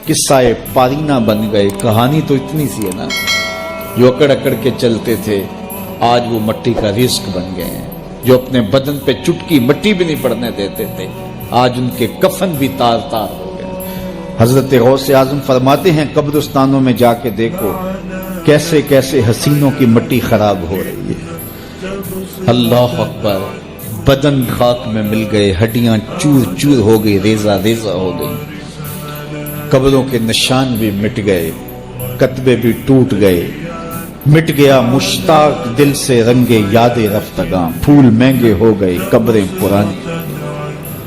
قصہ پارینہ بن گئے. کہانی تو اتنی سی ہے نا, جو اکڑ اکڑ کے چلتے تھے آج وہ مٹی کا رزق بن گئے ہیں. جو اپنے بدن پہ چٹکی مٹی بھی نہیں پڑنے دیتے تھے آج ان کے کفن بھی تار تار ہو گئے. حضرت غوث اعظم فرماتے ہیں قبرستانوں میں جا کے دیکھو کیسے کیسے حسینوں کی مٹی خراب ہو رہی ہے. اللہ اکبر. بدن خاک میں مل گئے, ہڈیاں چور چور ہو گئی, ریزہ ریزہ ہو گئی. قبروں کے نشان بھی مٹ گئے, کتبے بھی ٹوٹ گئے. مٹ گیا مشتاق دل سے رنگے یاد رفتگاں, پھول مہنگے ہو گئے قبریں پرانی.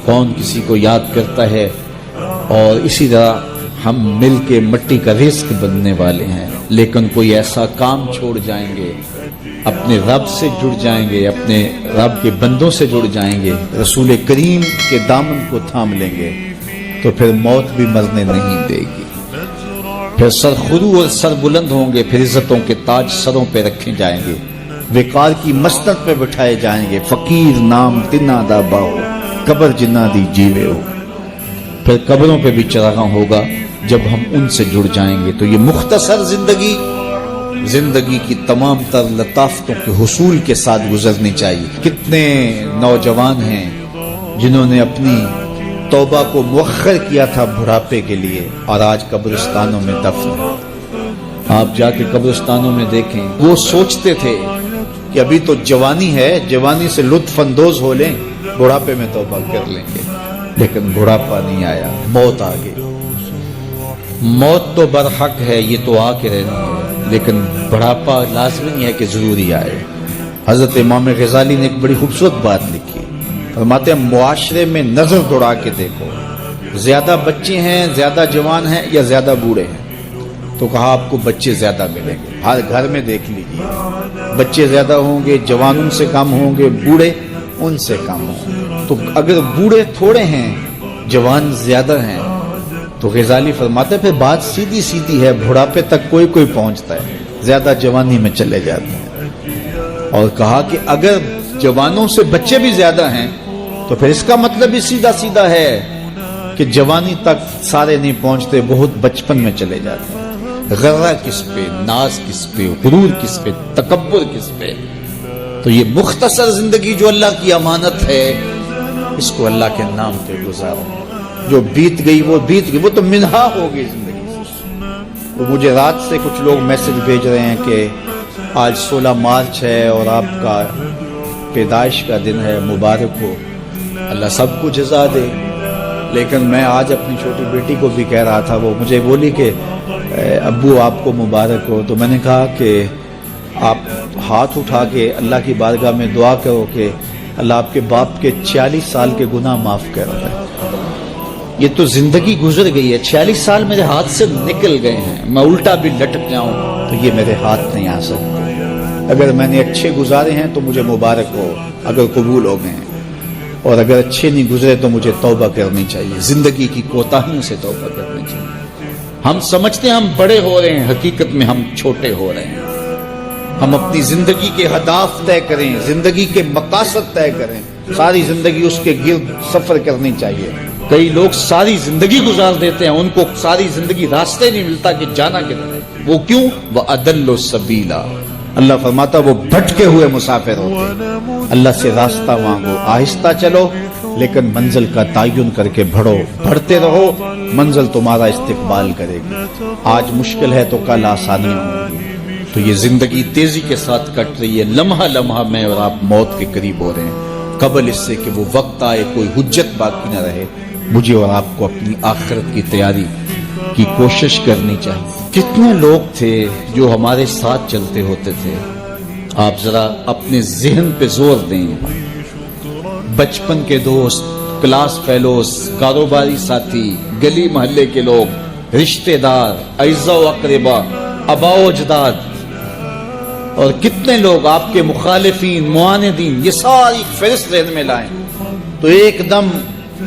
کون کسی کو یاد کرتا ہے؟ اور اسی طرح ہم مل کے مٹی کا رزق بننے والے ہیں, لیکن کوئی ایسا کام چھوڑ جائیں گے, اپنے رب سے جڑ جائیں گے, اپنے رب کے بندوں سے جڑ جائیں گے, رسول کریم کے دامن کو تھام لیں گے, تو پھر موت بھی مرنے نہیں دے گی. پھر سر خرو اور سر بلند ہوں گے, پھر عزتوں کے تاج سروں پہ رکھے جائیں گے, وقار کی مسند پہ بٹھائے جائیں گے. فقیر نام تنا دا باؤ قبر جنا دی جیوے ہو. پھر قبروں پہ بھی چراغاں ہوگا جب ہم ان سے جڑ جائیں گے. تو یہ مختصر زندگی کی تمام تر لطافتوں کے حصول کے ساتھ گزرنی چاہیے. کتنے نوجوان ہیں جنہوں نے اپنی توبہ کو مؤخر کیا تھا بڑھاپے کے لیے, اور آج قبرستانوں میں دفن ہیں. آپ جا کے قبرستانوں میں دیکھیں, وہ سوچتے تھے کہ ابھی تو جوانی ہے, جوانی سے لطف اندوز ہو لیں, بڑھاپے میں توبہ کر لیں گے. لیکن بڑھاپا نہیں آیا, موت آ گئی. موت تو برحق ہے, یہ تو آ کے رہنی ہے, لیکن بڑھاپا لازمی ہے کہ ضروری آئے. حضرت امام غزالی نے ایک بڑی خوبصورت بات لکھی, فرماتے ہیں معاشرے میں نظر دوڑا کے دیکھو, زیادہ بچے ہیں, زیادہ جوان ہیں یا زیادہ بوڑھے ہیں؟ تو کہا آپ کو بچے زیادہ ملیں گے. ہر گھر میں دیکھ لیجیے, بچے زیادہ ہوں گے, جوان ان سے کم ہوں گے, بوڑھے ان سے کم ہوں گے. تو اگر بوڑھے تھوڑے ہیں, جوان زیادہ ہیں, تو غزالی فرماتے ہیں پھر بات سیدھی سیدھی ہے, بڑھاپے تک کوئی کوئی پہنچتا ہے, زیادہ جوانی میں چلے جاتے ہیں. اور کہا کہ اگر جوانوں سے بچے بھی زیادہ ہیں تو پھر اس کا مطلب بھی سیدھا سیدھا ہے کہ جوانی تک سارے نہیں پہنچتے, بہت بچپن میں چلے جاتے ہیں. غرہ کس پہ, ناز کس پہ, غرور کس پہ, تکبر کس پہ. تو یہ مختصر زندگی جو اللہ کی امانت ہے, اس کو اللہ کے نام پہ گزارو. جو بیت گئی وہ بیت گئی, وہ تو منہا ہوگی زندگی سے. تو مجھے رات سے کچھ لوگ میسج بھیج رہے ہیں کہ آج 16 مارچ ہے اور آپ کا پیدائش کا دن ہے, مبارک ہو, اللہ سب کو جزا دے. لیکن میں آج اپنی چھوٹی بیٹی کو بھی کہہ رہا تھا, وہ مجھے بولی کہ ابو آپ کو مبارک ہو. تو میں نے کہا کہ آپ ہاتھ اٹھا کے اللہ کی بارگاہ میں دعا کرو کہ اللہ آپ کے باپ کے 46 سال کے گناہ معاف کر دے. یہ تو زندگی گزر گئی ہے, 46 سال میرے ہاتھ سے نکل گئے ہیں, میں الٹا بھی لٹک جاؤں تو یہ میرے ہاتھ نہیں آ سکتے. اگر میں نے اچھے گزارے ہیں تو مجھے مبارک ہو اگر قبول ہو گئے ہیں, اور اگر اچھے نہیں گزرے تو مجھے توبہ کرنی چاہیے, زندگی کی کوتاہیوں سے توبہ کرنی چاہیے. ہم سمجھتے ہیں ہم بڑے ہو رہے ہیں, حقیقت میں ہم چھوٹے ہو رہے ہیں. ہم اپنی زندگی کے اہداف طے کریں, زندگی کے مقاصد طے کریں, ساری زندگی اس کے گرد سفر کرنی چاہیے. کئی لوگ ساری زندگی گزار دیتے ہیں, ان کو ساری زندگی راستے نہیں ملتا کہ جانا کدھر ہے. وہ کیوں؟ وَأَضَلُّ السَّبِيلَ. اللہ فرماتا وہ بھٹکے ہوئے مسافر ہوتے ہیں. اللہ سے راستہ مانگو, آہستہ چلو, لیکن منزل کا تعین کر کے بڑھو, بڑھتے رہو, منزل تمہارا استقبال کرے گی. آج مشکل ہے تو کل آسانیاں ہوں گی. تو یہ زندگی تیزی کے ساتھ کٹ رہی ہے, لمحہ لمحہ میں اور آپ موت کے قریب ہو رہے ہیں. قبل اس سے کہ وہ وقت آئے کوئی حجت باقی نہ رہے, مجھے اور آپ کو اپنی آخرت کی تیاری کی کوشش کرنی چاہیے. کتنے لوگ تھے جو ہمارے ساتھ چلتے ہوتے تھے, آپ ذرا اپنے ذہن پہ زور دیں. بچپن کے دوست, کلاس فیلوز, کاروباری ساتھی, گلی محلے کے لوگ, رشتہ دار, اعزاء و اقربا, آباء و اجداد, اور کتنے لوگ آپ کے مخالفین, معاندین, یہ ساری فہرست ذہن میں لائیں تو ایک دم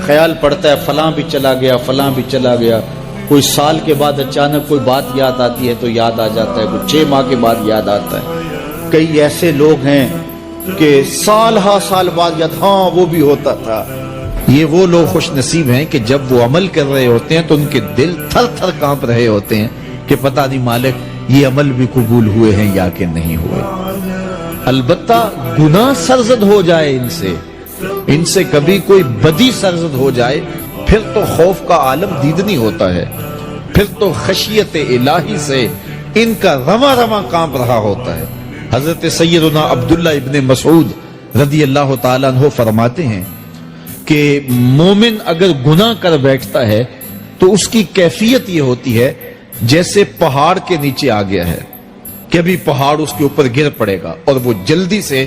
خیال پڑتا ہے فلاں بھی چلا گیا, فلاں بھی چلا گیا. کوئی سال کے بعد اچانک کوئی بات یاد آتی ہے تو یاد آ جاتا ہے, کوئی 6 ماہ کے بعد یاد آتا ہے. کئی ایسے لوگ ہیں کہ سال ہا سال بعد یاد, ہاں وہ بھی ہوتا تھا. یہ وہ لوگ خوش نصیب ہیں کہ جب وہ عمل کر رہے ہوتے ہیں تو ان کے دل تھر تھر کانپ رہے ہوتے ہیں کہ پتہ نہیں مالک یہ عمل بھی قبول ہوئے ہیں یا کہ نہیں ہوئے۔ البتہ گناہ سرزد ہو جائے ان سے کبھی کوئی بدی سرزد ہو جائے، پھر تو خوف کا عالم دیدنی ہوتا ہے، پھر تو خشیت الہی سے ان کا رواں رواں کانپ رہا ہوتا ہے۔ حضرت سیدنا عبداللہ ابن مسعود رضی اللہ تعالیٰ عنہ فرماتے ہیں کہ مومن اگر گناہ کر بیٹھتا ہے تو اس کی کیفیت یہ ہوتی ہے جیسے پہاڑ کے نیچے آ گیا ہے کہ ابھی پہاڑ اس کے اوپر گر پڑے گا، اور وہ جلدی سے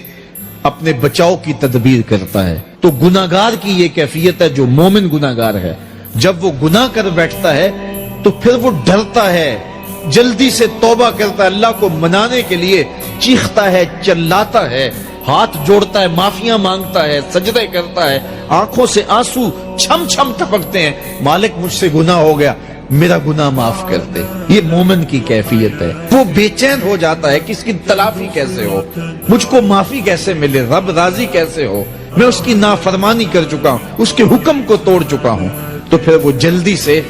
اپنے بچاؤ کی تدبیر کرتا ہے۔ تو گناہگار کی یہ کیفیت ہے جو مومن گناہگار ہے، جب وہ گناہ کر بیٹھتا ہے تو پھر وہ ڈرتا ہے، جلدی سے توبہ کرتا ہے، اللہ کو منانے کے لیے چیختا ہے، چلاتا ہے، ہاتھ جوڑتا ہے، معافیاں مانگتا ہے، سجدے کرتا ہے، آنکھوں سے آنسو چھم چھم ٹپکتے ہیں، مالک مجھ سے گناہ ہو گیا، میرا گناہ معاف کر دے۔ یہ مومن کی کیفیت ہے۔ وہ بے چین ہو جاتا ہے کہ اس کی تلافی کیسے ہو، مجھ کو معافی کیسے ملے، رب راضی کیسے ہو، میں اس کی نافرمانی کر چکا ہوں، اس کے حکم کو توڑ چکا ہوں۔ تو پھر وہ جلدی سے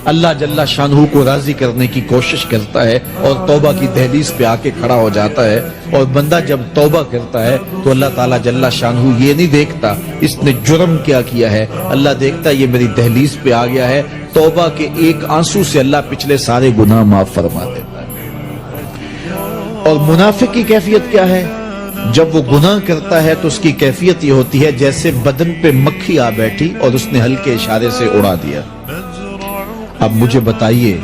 اللہ جل شانہ کو راضی کرنے کی کوشش کرتا ہے اور توبہ کی دہلیز پہ آ کے کھڑا ہو جاتا ہے۔ اور بندہ جب توبہ کرتا ہے تو اللہ تعالیٰ جل شانہ یہ نہیں دیکھتا اس نے جرم کیا کیا ہے، اللہ دیکھتا یہ میری دہلیز پہ آ گیا ہے، توبہ کے ایک آنسو سے اللہ پچھلے سارے گناہ معاف فرما دیتا ہے۔ اور منافق کی کیفیت کیا ہے؟ جب وہ گناہ کرتا ہے تو اس کی کیفیت یہ ہوتی ہے جیسے بدن پہ مکھی آ بیٹھی اور اس نے ہلکے اشارے سے اڑا دیا۔ اب مجھے بتائیے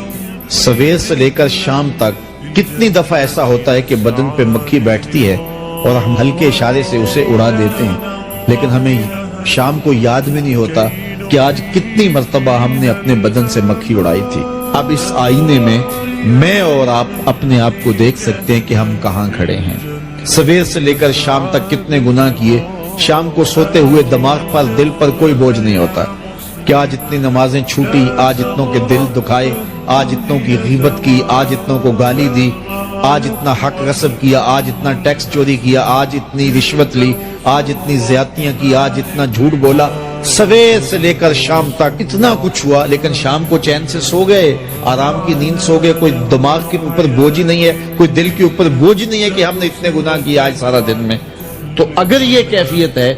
سویر سے لے کر شام تک کتنی دفعہ ایسا ہوتا ہے کہ بدن پہ مکھی بیٹھتی ہے اور ہم ہلکے اشارے سے اسے اڑا دیتے ہیں، لیکن ہمیں شام کو یاد بھی نہیں ہوتا کہ آج کتنی مرتبہ ہم نے اپنے بدن سے مکھی اڑائی تھی۔ اب اس آئینے میں اور آپ اپنے آپ کو دیکھ سکتے ہیں کہ ہم کہاں کھڑے ہیں۔ سویر سے لے کر شام تک کتنے گناہ کیے، شام کو سوتے ہوئے دماغ پر دل پر کوئی بوجھ نہیں ہوتا کہ آج اتنی نمازیں چھوٹی، آج اتنوں کے دل دکھائے، آج اتنوں کی غیبت کی، آج اتنوں کو گالی دی، آج اتنا حق غصب کیا، آج اتنا ٹیکس چوری کیا، آج اتنی رشوت لی، آج اتنی زیادتیاں کی، آج اتنا جھوٹ بولا۔ سویر سے لے کر شام تک اتنا کچھ ہوا، لیکن شام کو چین سے سو گئے، آرام کی نیند سو گئے، کوئی دماغ کے اوپر بوجھ نہیں ہے، کوئی دل کے اوپر بوجھ نہیں ہے کہ ہم نے اتنے گناہ کیے آج سارا دن میں۔ تو اگر یہ کیفیت ہے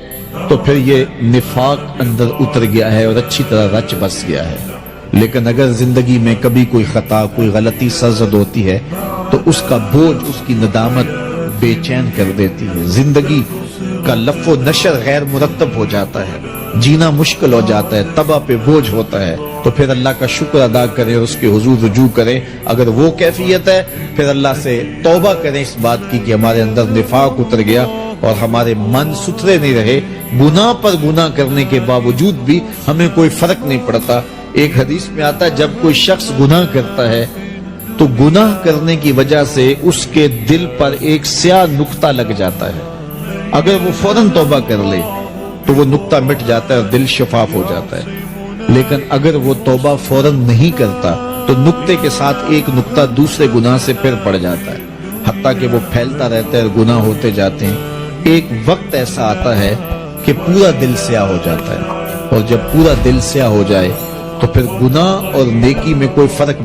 تو پھر یہ نفاق اندر اتر گیا ہے اور اچھی طرح رچ بس گیا ہے۔ لیکن اگر زندگی میں کبھی کوئی خطا، کوئی غلطی سرزد ہوتی ہے تو اس کا بوجھ، اس کی ندامت بے چین کر دیتی ہے، زندگی کا لف و نشر غیر مرتب ہو جاتا ہے، جینا مشکل ہو جاتا ہے، تباہ پہ بوجھ ہوتا ہے۔ تو پھر اللہ کا شکر ادا کریں اور اس کے حضور رجوع کریں۔ اگر وہ کیفیت ہے پھر اللہ سے توبہ کریں اس بات کی کہ ہمارے اندر نفاق اتر گیا اور ہمارے من ستھرے نہیں رہے، گناہ پر گناہ کرنے کے باوجود بھی ہمیں کوئی فرق نہیں پڑتا۔ ایک حدیث میں آتا ہے جب کوئی شخص گناہ کرتا ہے تو گناہ کرنے کی وجہ سے اس کے دل پر ایک سیاہ نقطہ لگ جاتا ہے، اگر وہ فوراً توبہ کر لے تو وہ نقطہ مٹ جاتا ہے اور دل شفاف ہو جاتا ہے، لیکن اگر وہ توبہ فوراً نہیں کرتا تو نقطے کے ساتھ ایک نقطہ دوسرے گناہ سے پھر پڑ جاتا ہے، حتیٰ کہ وہ پھیلتا رہتا ہے اور گناہ ہوتے جاتے ہیں۔ ایک وقت ایسا آتا ہے کہ پورا دل سیاہ ہو جاتا ہے، اور جب پورا دل سیاہ ہو جائے تو پھر گناہ اور نیکی میں کوئی فرق